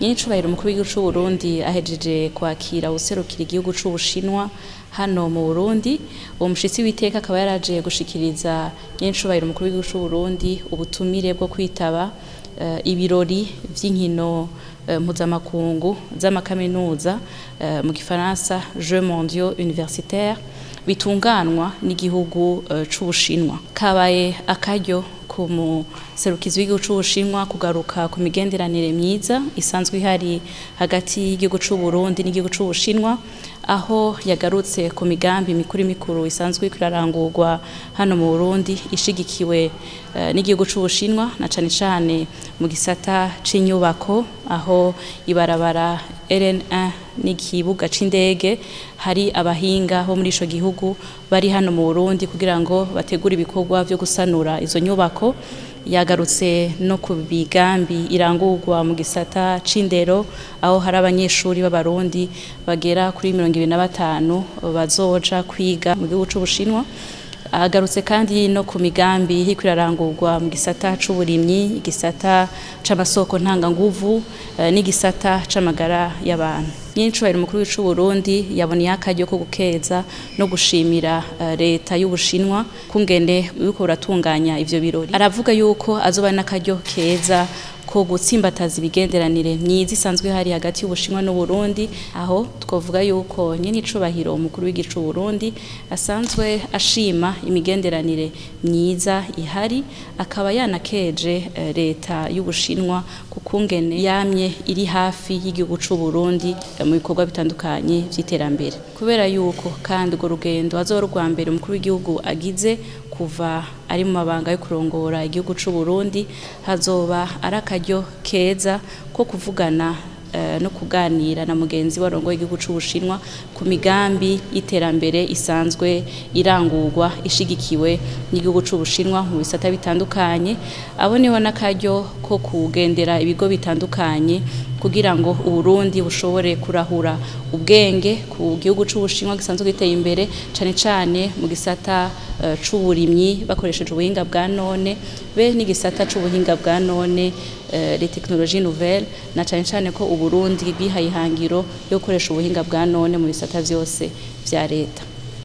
Nyinicubahiro umukuru w'igihugu c'u Burundi ahejeje kwakira userukira igihugu c'u Bushinwa hano mu Burundi. Uwo mushitsi w'iteka akaba yaraje gushikiriza nyinicubahiro umukuru w'igihugu c'u Burundi ubutumire bwo kwitaba ibirori vy'inkino mpuzamakungu z'amakaminuza mu gifaransa Jeux mondiaux universitaires bitunganwa n'igihugu c'u Bushinwa. Kabaye akaryo ku muserukizi w'igihugu c'u Bushinwa kugaruka ku migenderanire myiza isanzwe ihari hagati y'igihugu c'u Burundi n'igihugu c'u Bushinwa, aho yagarutse ku migambi mikuru isanzwe irarangurwa hano mu Burundi ishigikiwe n'igihugu c'u Bushinwa, na cane cane mu gisata c'inyubako, aho ibarabara RN1 n'ikibuga c'indege hari abahinga bo muri ico gihugu bari hano mu Burundi kugira ngo bategure ibikorwa vyo gusanura izo nyubako. Yagarutse no ku bigambi irangurwa mu gisata c'indero, aho hari abanyeshuri b'abarundi bagera kuri 25 bazoja kwiga mu gihugu c'u Bushinwa. Agarutse kandi no ku migambi iriko irarangurwa mu gisata c'uburimyi, igisata c'amasoko ntanganguvu n'igisata c'amagara y'abantu. Nyinicubahiro umukuru w'u Burundi yaboneye akaryo ko gukeza no gushimira leta y'u Bushinwa kungene yuko uratunganya ivyo birori. Aravuga yuko azoba n'akaryo keza ko gutsimbataza ibigenderanire myiza isanzwe hari hagati y'Ubushinwa n'u Burundi, aho twovuga yuko nyinicubahiro umukuru w'igihugu c'u Burundi asanzwe ashima imigenderanire myiza ihari, akaba yanakeje leta y'Ubushinwa kukungene yamye iri hafi y'igihugu c'u Burundi mu bikorwa bitandukanye vy'iterambere. Kubera yuko kandi urwo rugendo azoba rwa mbere umukuru w'igihugu agize kuva ari mu mabanga yo kurongora igihugu c'u Burundi, hazoba ari akaryo keza ko kuvugana no kuganira na mugenzi warongoye igihugu c'u Bushinwa ku migambi y'iterambere isanzwe irangurwa ishigikiwe n'igihugu c'u Bushinwa mu bisata bitandukanye. Aboneho n'akaryo ko kugendera ibigo bitandukanye kugira ngo Uburundi bushobore kurahura ubwenge ku gihugu c'u Bushinwa gisanzwe giteye imbere cane cane mu gisata c'uburimyi bakoresheje ubuhinga bwa none, be n'igisata c'ubuhinga bwa none les technologies nouvelles, na cane cane ko Uburundi bwihaye ihangiro yo gukoresha ubuhinga bwa none mu bisata vyose vya leta.